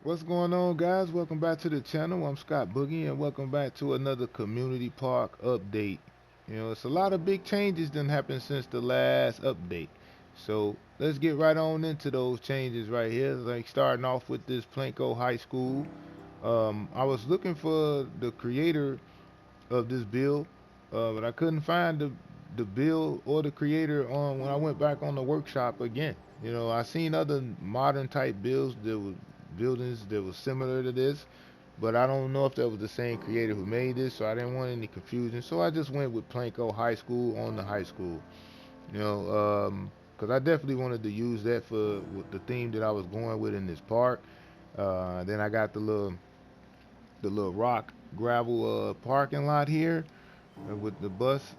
What's going on, guys? Welcome back to the channel. I'm Scott-Boogie, and welcome back to another community park update. It's a lot of big changes that happened since the last update. So let's get right on into those changes right here. Like starting off with this Planko High School. I was looking for the creator of this build, but I couldn't find the build or the creator on when I went back on the workshop again. I seen other modern type builds that were buildings that was similar to this, but I don't know if that was the same creator who made this, so I didn't want any confusion. So I just went with Planko High School on the high school. You know, because I definitely wanted to use that for with the theme that I was going with in this park. Then I got the little rock gravel parking lot here with the bus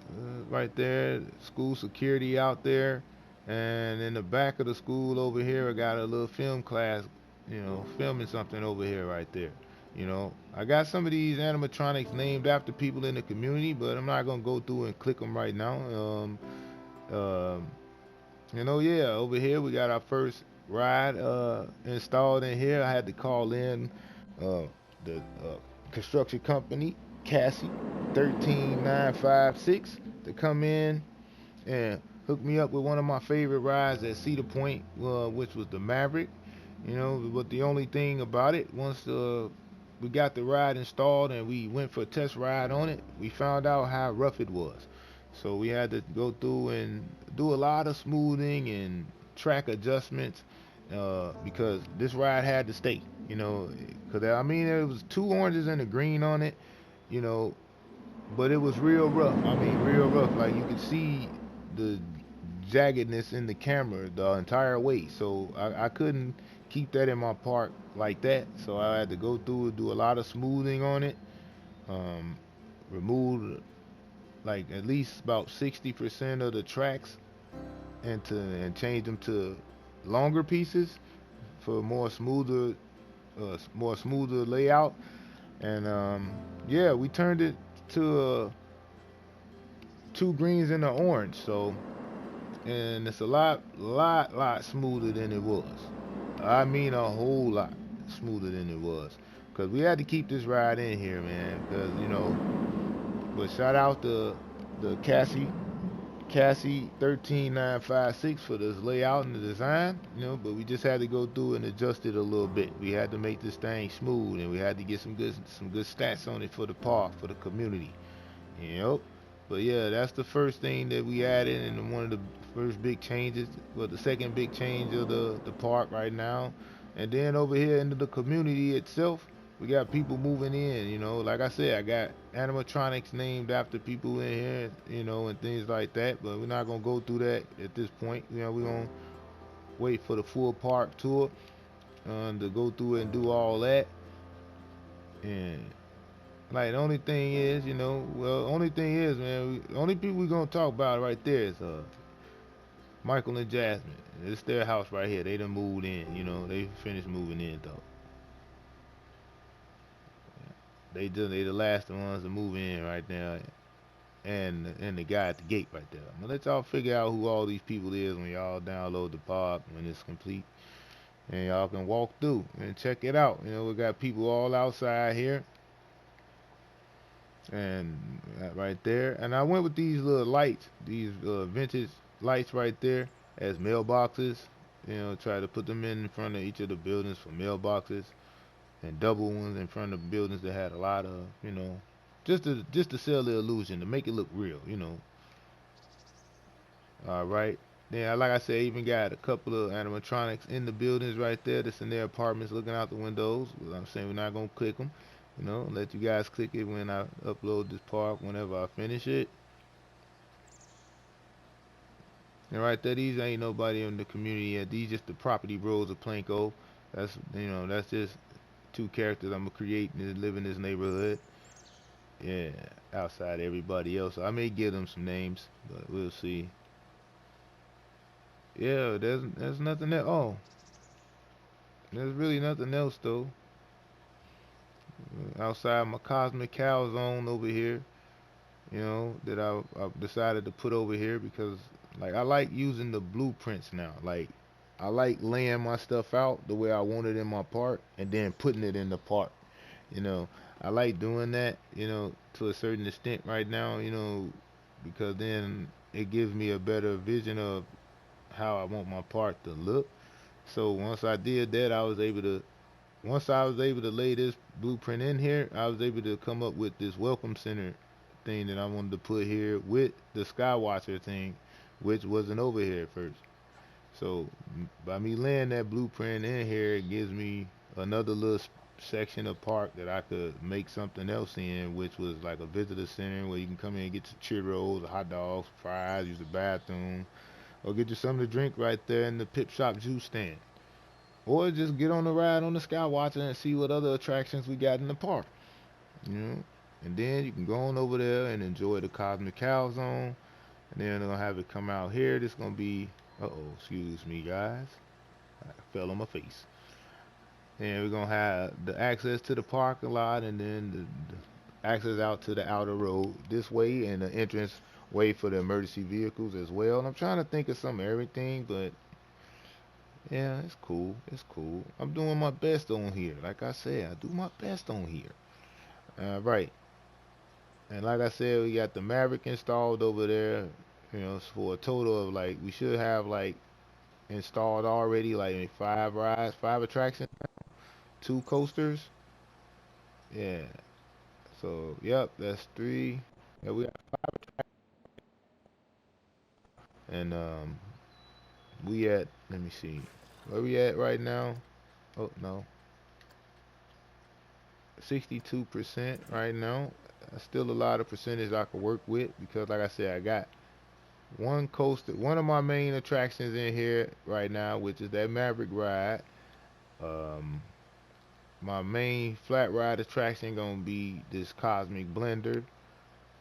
right there, school security out there, and in the back of the school over here, I got a little film class, filming something over here right there. I got some of these animatronics named after people in the community, but I'm not gonna go through and click them right now. Um, yeah, over here we got our first ride installed in here. I had to call in uh, the construction company, Cassie 13956, to come in and hook me up with one of my favorite rides at Cedar Point, which was the Maverick. But the only thing about it, once we got the ride installed and we went for a test ride on it, we found out how rough it was. So we had to go through and do a lot of smoothing and track adjustments because this ride had to stay. Because I mean, there was two oranges and a green on it, you know, but it was real rough. I mean, real rough. Like you could see the jaggedness in the camera the entire way. So I couldn't keep that in my park like that. So I had to go through and do a lot of smoothing on it. Um, remove like at least about 60% of the tracks and change them to longer pieces for more smoother layout. And yeah, we turned it to two greens and an orange. So and it's a lot smoother than it was. I mean a whole lot smoother than it was. Cause we had to keep this ride in here, man. Cause but shout out to the Cassie 13956 for this layout and the design, but we just had to go through and adjust it a little bit. We had to make this thing smooth and we had to get some good stats on it for the park, for the community. Yep. But yeah, that's the first thing that we added and one of the first big changes, well the second big change of the park right now. And then over here into the community itself, we got people moving in, like I said, I got animatronics named after people in here, and things like that, but we're not gonna go through that at this point. We're gonna wait for the full park tour to go through and do all that. And like the only thing is, only thing is, man, the only people we gonna talk about right there is Michael and Jasmine. It's their house right here. They done moved in, they finished moving in though. They the last ones to move in right now, and the guy at the gate right there. I'm gonna let y'all figure out who all these people is when y'all download the park when it's complete, and y'all can walk through and check it out. We got people all outside here, and right there. And I went with these little lights, these vintage lights right there as mailboxes. Try to put them in front of each of the buildings for mailboxes, and double ones in front of buildings that had a lot of, just to sell the illusion to make it look real. All right. Then, like I said, even got a couple of animatronics in the buildings right there. That's in their apartments, looking out the windows. I'm saying we're not gonna click them. Let you guys click it when I upload this park whenever I finish it. And right there, these ain't nobody in the community yet. These just the property bros of Planko. That's just two characters I'm gonna create and live in this neighborhood. Yeah, outside everybody else. I may give them some names, but we'll see. Yeah, there's nothing else. Oh, there's really nothing else though. Outside my cosmic cow zone over here, that I decided to put over here because like I like using the blueprints now. Like I like laying my stuff out the way I want it in my park and then putting it in the park. You know, I like doing that, to a certain extent right now, because then it gives me a better vision of how I want my park to look. So once I did that, once I was able to lay this blueprint in here, I was able to come up with this welcome center thing that I wanted to put here with the Skywatcher thing, which wasn't over here at first. So by me laying that blueprint in here, it gives me another little section of park that I could make something else in, which was like a visitor center where you can come in and get your churros, hot dogs, fries, use the bathroom, or get you something to drink right there in the Pip Shop juice stand. Or just get on the ride on the Skywatcher and see what other attractions we got in the park. You know? And then you can go on over there and enjoy the Cosmic Cow Zone. And then they're gonna have it come out here. This gonna be excuse me guys. I fell on my face. And we're gonna have the access to the parking lot and then the access out to the outer road this way and the entrance way for the emergency vehicles as well. And I'm trying to think of some everything, but yeah, it's cool. It's cool. I'm doing my best on here. Like I said, I do my best on here. Right. And like I said, we got the Maverick installed over there. For a total of like we should have like installed already like 5 rides, 5 attractions, 2 coasters. Yeah. So yep, that's 3. Yeah, we got, and we at let me see where we at right now. Oh no, 62% right now. That's still a lot of percentage I could work with because, like I said, I got one coaster, one of my main attractions in here right now, which is that Maverick ride. Um, my main flat ride attraction gonna be this Cosmic Blender.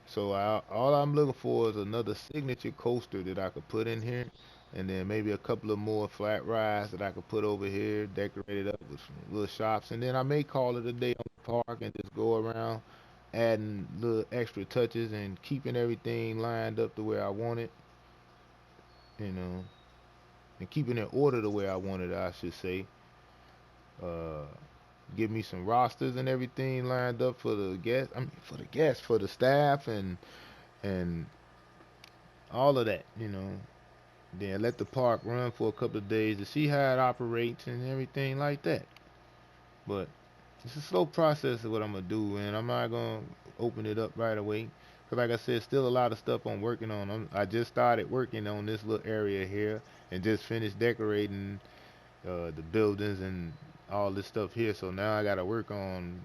So all I'm looking for is another signature coaster that I could put in here, and then maybe a couple of more flat rides that I could put over here, decorate it up with some little shops, and then I may call it a day on the park and just go around adding little extra touches and keeping everything lined up the way I want it, you know, and keeping it order the way I want it, I should say. Uh, Give me some rosters and everything lined up for the guests. I mean, for the guests, for the staff, and all of that. Then let the park run for a couple of days to see how it operates and everything like that. But it's a slow process of what I'm gonna do, and I'm not gonna open it up right away. Cause like I said, still a lot of stuff I'm working on. I just started working on this little area here and just finished decorating the buildings and all this stuff here. So now I gotta work on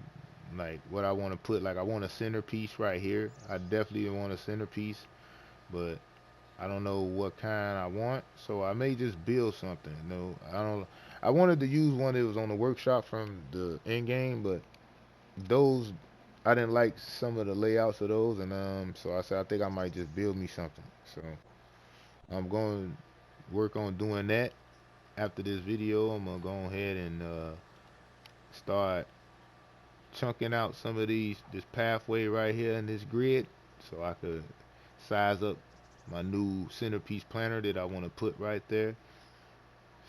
like what I want to put. Like I want a centerpiece right here. I definitely want a centerpiece, but I don't know what kind I want. So I may just build something. No, I don't. I wanted to use one that was on the workshop from the end game, but those I didn't like some of the layouts of those, and so I said I think I might just build me something. So I'm going to work on doing that after this video. I'm gonna go ahead and start chunking out some of this pathway right here in this grid so I could size up my new centerpiece planner that I want to put right there.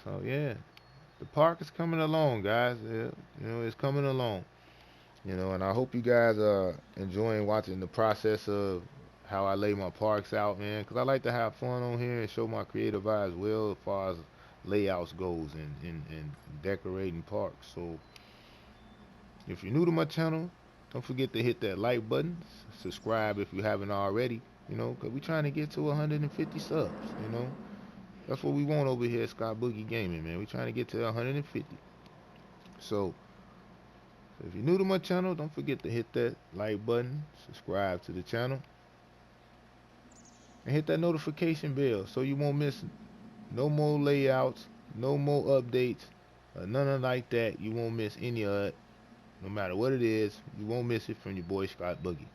So yeah, the park is coming along, guys. Yeah, it's coming along. And I hope you guys are enjoying watching the process of how I lay my parks out, man. Because I like to have fun on here and show my creative eye as well as far as layouts goes and decorating parks. So if you're new to my channel, don't forget to hit that like button, subscribe if you haven't already, because we're trying to get to 150 subs. That's what we want over here at Scott-Boogie Gaming, man. We're trying to get to 150. So if you're new to my channel, don't forget to hit that like button, subscribe to the channel, and hit that notification bell so you won't miss no more layouts, no more updates, none like that. You won't miss any of it. No matter what it is, you won't miss it from your boy Scott-Boogie.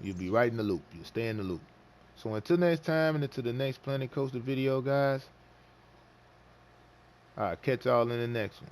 You'll be right in the loop. You'll stay in the loop. So until next time and until the next Planet Coaster video, guys, I'll catch y'all in the next one.